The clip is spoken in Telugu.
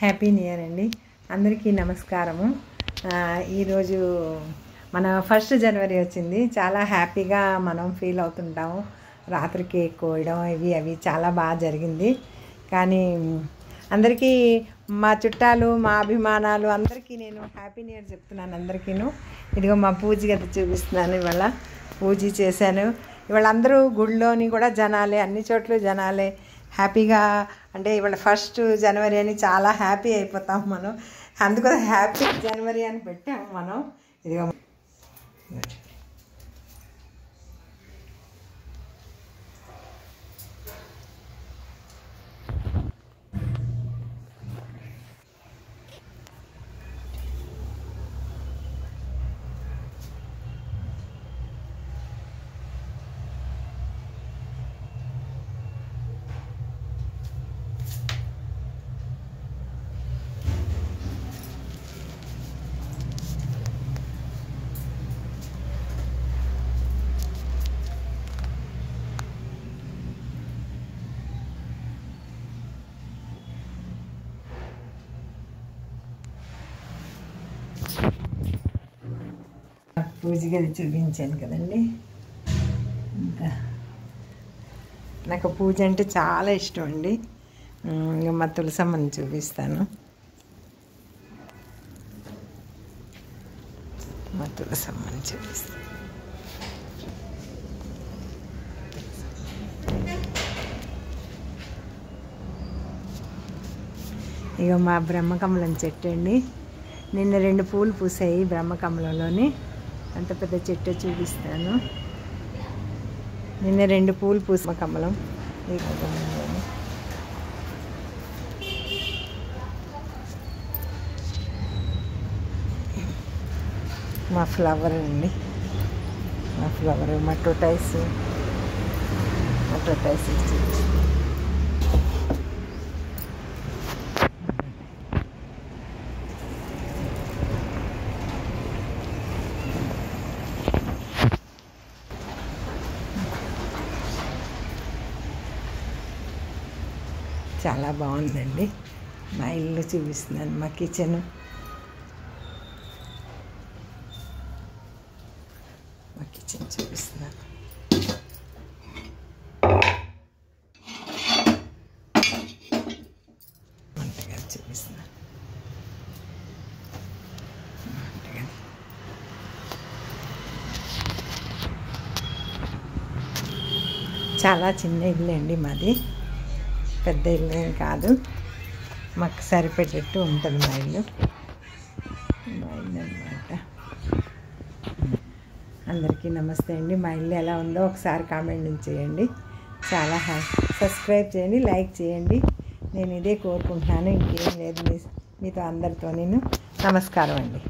హ్యాపీ న్యూ ఇయర్ అండి. అందరికీ నమస్కారము. ఈరోజు మన 1 జనవరి వచ్చింది. చాలా హ్యాపీగా మనం ఫీల్ అవుతుంటాము. రాత్రి కేక్ కోయడం అవి చాలా బాగా జరిగింది. కానీ అందరికీ మా చుట్టాలు, మా అభిమానాలు అందరికీ నేను హ్యాపీ న్యూ ఇయర్ చెప్తున్నాను అందరికీను. ఇదిగో మా పూజ గది చూపిస్తున్నాను. ఇవాళ పూజ చేశాను. ఇవాళ అందరూ గుడిలోని కూడా జనాలే, అన్ని చోట్ల జనాలే. హ్యాపీగా అంటే ఇవాళ 1 జనవరి అని చాలా హ్యాపీ అయిపోతాం మనం. అందుకని హ్యాపీ జనవరి అని పెట్టాము మనం. ఇదిగో పూజ గది చూపించాను కదండి. ఇంకా నాకు పూజ అంటే చాలా ఇష్టం అండి. ఇంకా మా తులసమ్మని చూపిస్తాను. మా తులసమ్మని చూపిస్తాను. ఇక మా బ్రహ్మకమలం చెట్టు అండి. నిన్న 2 పూలు పూసాయి బ్రహ్మకమలంలోని. అంత పెద్ద చెట్టు చూపిస్తాను. నిన్న 2 పూలు పూసిన కమలం. మా ఫ్లవర్ అండి. మా ఫ్లవర్ మటోటైస్ చూపిస్తాను. చాలా బాగుందండి. మా ఇల్లు చూపిస్తున్నాను. మా కిచెన్, చూపిస్తున్నాను. వంటగది చూపిస్తున్నాను. చాలా చిన్న ఇల్లు అండి మాది. పెద్ద ఇల్లు ఏం కాదు. మాకు సరిపెట్టేట్టు ఉంటుంది మా ఇల్లు అన్నమాట. అందరికీ నమస్తే అండి. మా ఇల్లు ఎలా ఉందో ఒకసారి కామెంట్ చేయండి. చాలా సబ్స్క్రైబ్ చేయండి, లైక్ చేయండి. నేను ఇదే కోరుకుంటున్నాను. ఇంకేం లేదు. మీతో అందరితో నేను నమస్కారం అండి.